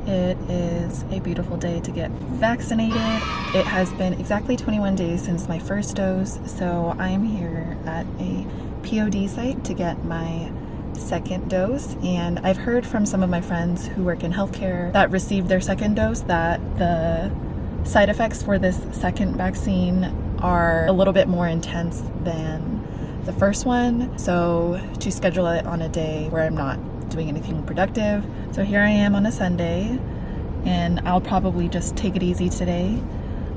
It is a beautiful day to get vaccinated. It has been exactly 21 days since my first dose, so I am here at a POD site to get my second dose. And I've heard from some of my friends who work in healthcare that received their second dose that the side effects for this second vaccine are a little bit more intense than the first one. So to schedule it on a day where I'm not doing anything productive. So here I am on a Sunday, and I'll probably just take it easy today.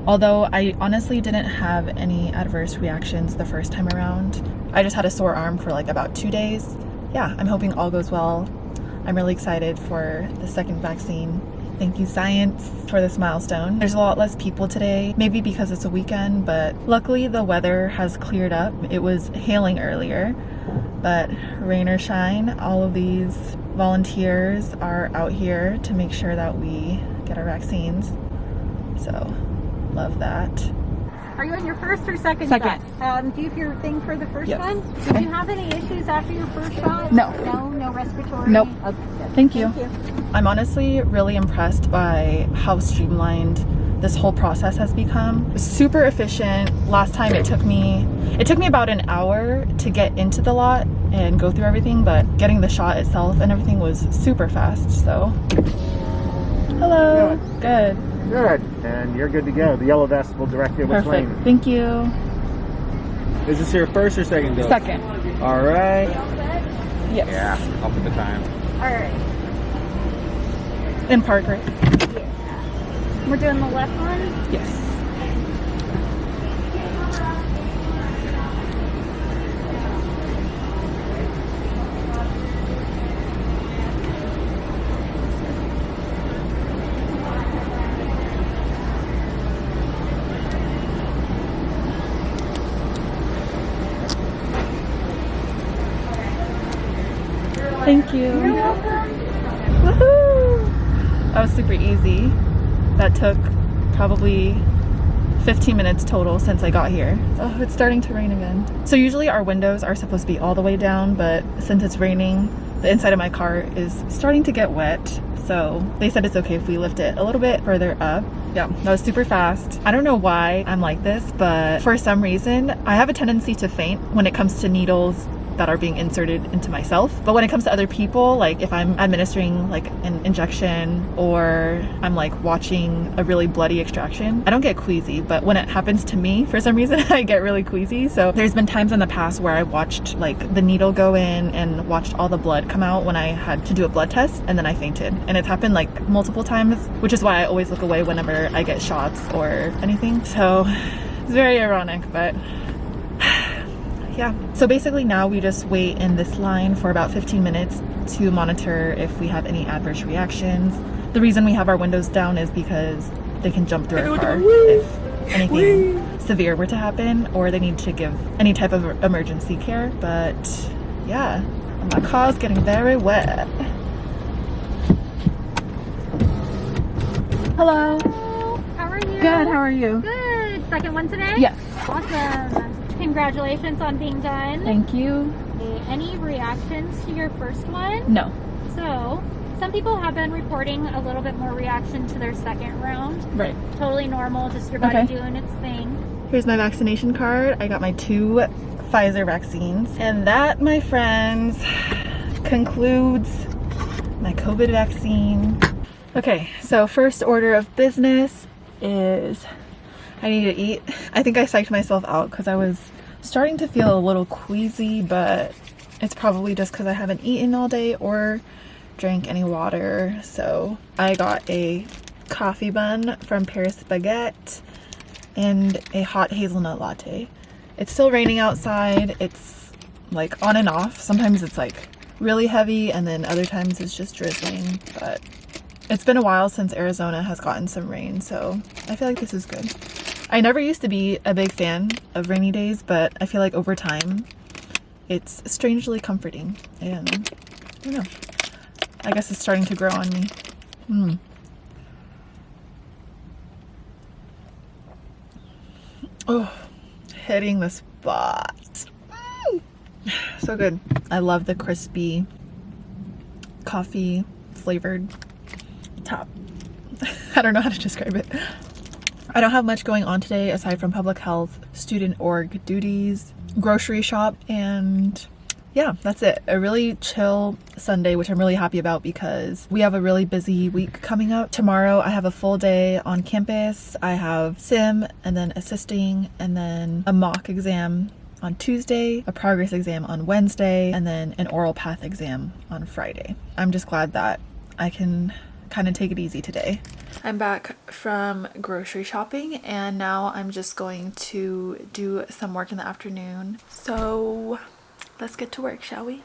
Although I honestly didn't have any adverse reactions the first time around. I just had a sore arm for like about 2 days. Yeah, I'm hoping all goes well. I'm really excited for the second vaccine. Thank you, science, for this milestone. There's a lot less people today, maybe because it's a weekend, but luckily the weather has cleared up. It was hailing earlier, but rain or shine, all of these volunteers are out here to make sure that we get our vaccines. So, love that. Are you on your first or second Second. shot? Do you have your thing for the first Yes. one? Did you have any issues after your first shot? No. No respiratory? Nope. Okay, good. Thank you. Thank you. I'm honestly really impressed by how streamlined this whole process has become. Super efficient. Last time it took me about an hour to get into the lot and go through everything, but getting the shot itself and everything was super fast. So, hello. Good. Good, and you're good to go. The yellow vest will direct you which Perfect. lane. Thank you. Is this your first or second dose? Second. All right. Yes. Yeah, I'll put the time. All right. In park, right? Yeah. We're doing the left one? Yes. Thank you. You're welcome. Woohoo! That was super easy. That took probably 15 minutes total since I got here. Oh, it's starting to rain again. So usually our windows are supposed to be all the way down, but since it's raining, the inside of my car is starting to get wet. So they said it's okay if we lift it a little bit further up. Yeah, that was super fast. I don't know why I'm like this, but for some reason, I have a tendency to faint when it comes to needles that are being inserted into myself. But when it comes to other people, like if I'm administering like an injection or I'm like watching a really bloody extraction, I don't get queasy. But when it happens to me, for some reason, I get really queasy. So there's been times in the past where I watched like the needle go in and watched all the blood come out when I had to do a blood test, and then I fainted. And it's happened like multiple times, which is why I always look away whenever I get shots or anything. So it's very ironic, but yeah. So basically now we just wait in this line for about 15 minutes to monitor if we have any adverse reactions. The reason we have our windows down is because they can jump through our car if anything severe were to happen, or they need to give any type of emergency care. But yeah, my car's getting very wet. Hello. How are you? Good, how are you? Good. Second one today? Yes. Awesome. Congratulations on being done. Thank you. Any reactions to your first one? No. So, some people have been reporting a little bit more reaction to their second round. Right. Totally normal, just your body Okay. doing its thing. Here's my vaccination card. I got my 2 Pfizer vaccines. And that, my friends, concludes my COVID vaccine. Okay, so first order of business is I need to eat. I think I psyched myself out because I was starting to feel a little queasy, but it's probably just because I haven't eaten all day or drank any water. So I got a coffee bun from Paris Baguette and a hot hazelnut latte. It's still raining outside. It's like on and off. Sometimes it's like really heavy and then other times it's just drizzling, but it's been a while since Arizona has gotten some rain, so I feel like this is good. I never used to be a big fan of rainy days, but I feel like over time it's strangely comforting, and I don't know, I guess it's starting to grow on me. Oh, hitting the spot. So good. I love the crispy coffee flavored top. I don't know how to describe it. I don't have much going on today aside from public health, student org duties, grocery shop, and yeah, that's it. A really chill Sunday, which I'm really happy about because we have a really busy week coming up. Tomorrow I have a full day on campus. I have sim and then assisting and then a mock exam on Tuesday, a progress exam on Wednesday, and then an oral path exam on Friday. I'm just glad that I can kind of take it easy today. I'm back from grocery shopping and now I'm just going to do some work in the afternoon. So let's get to work, shall we?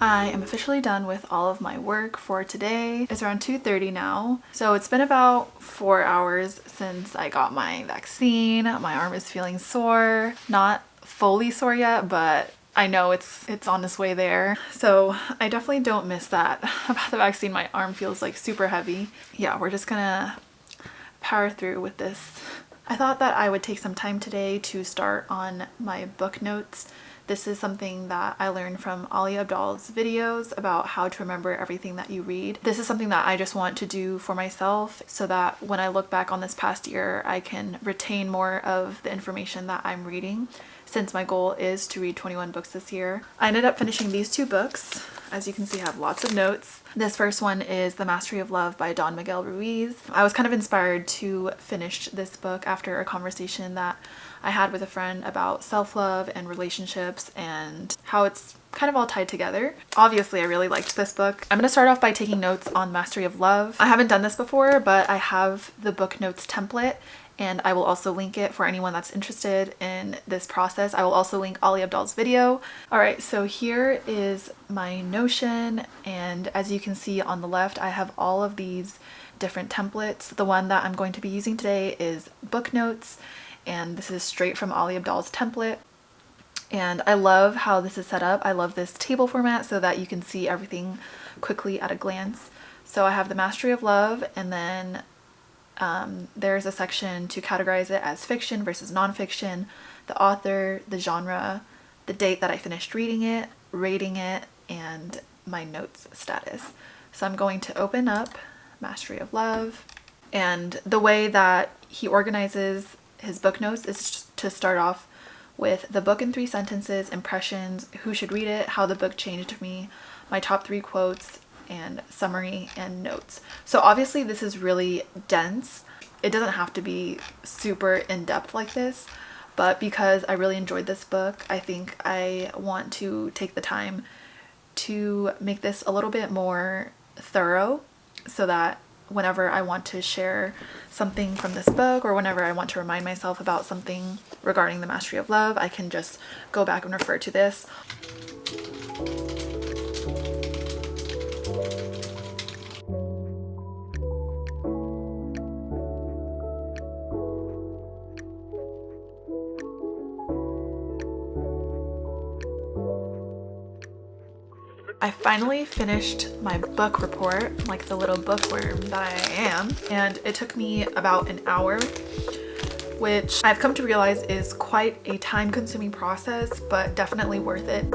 I am officially done with all of my work for today. It's around 2:30 now. So it's been about 4 hours since I got my vaccine. My arm is feeling sore. Not fully sore yet, but I know it's on its way there. So I definitely don't miss that about the vaccine. My arm feels like super heavy. Yeah, we're just gonna power through with this. I thought that I would take some time today to start on my book notes. This is something that I learned from Ali Abdaal's videos about how to remember everything that you read. This is something that I just want to do for myself so that when I look back on this past year, I can retain more of the information that I'm reading, since my goal is to read 21 books this year. I ended up finishing these 2 books. As you can see, I have lots of notes. This first one is The Mastery of Love by Don Miguel Ruiz. I was kind of inspired to finish this book after a conversation that I had with a friend about self-love and relationships and how it's kind of all tied together. Obviously, I really liked this book. I'm going to start off by taking notes on Mastery of Love. I haven't done this before, but I have the book notes template and I will also link it for anyone that's interested in this process. I will also link Ali Abdaal's video. All right, so here is my Notion, and as you can see on the left, I have all of these different templates. The one that I'm going to be using today is book notes, and this is straight from Ali Abdaal's template. And I love how this is set up. I love this table format so that you can see everything quickly at a glance. So I have the Mastery of Love, and then there's a section to categorize it as fiction versus nonfiction, the author, the genre, the date that I finished reading it, rating it, and my notes status. So I'm going to open up Mastery of Love, and the way that he organizes his book notes is to start off with the book in 3 sentences, impressions, who should read it, how the book changed me, my top 3 quotes, and summary and notes. So obviously this is really dense. It doesn't have to be super in-depth like this, but because I really enjoyed this book, I think I want to take the time to make this a little bit more thorough so that whenever I want to share something from this book or whenever I want to remind myself about something regarding the Mastery of Love, I can just go back and refer to this. I finally finished my book report, like the little bookworm that I am, and it took me about an hour, which I've come to realize is quite a time-consuming process, but definitely worth it.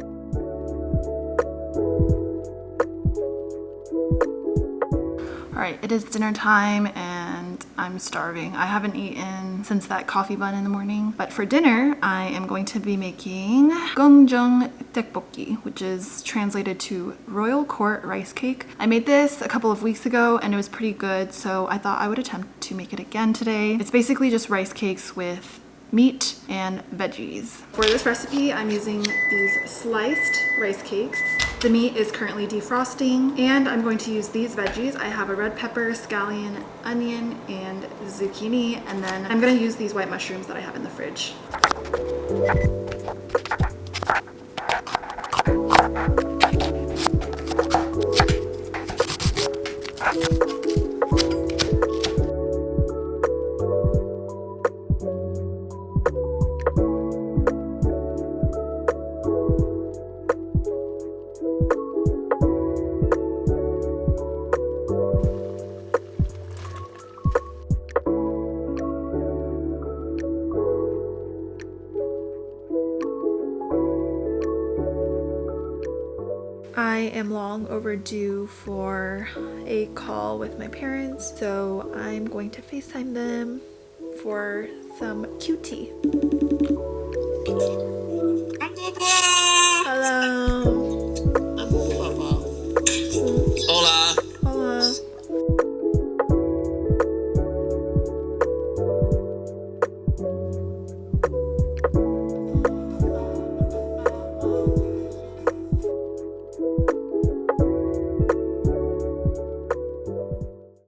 All right, it is dinner time and I'm starving. I haven't eaten since that coffee bun in the morning, but for dinner, I am going to be making gongjong tteokbokki, which is translated to Royal Court rice cake. I made this a couple of weeks ago and it was pretty good, so I thought I would attempt to make it again today. It's basically just rice cakes with meat and veggies. For this recipe, I'm using these sliced rice cakes. The meat is currently defrosting, and I'm going to use these veggies. I have a red pepper, scallion, onion, and zucchini, and then I'm going to use these white mushrooms that I have in the fridge. I am long overdue for a call with my parents, so I'm going to FaceTime them for some QT.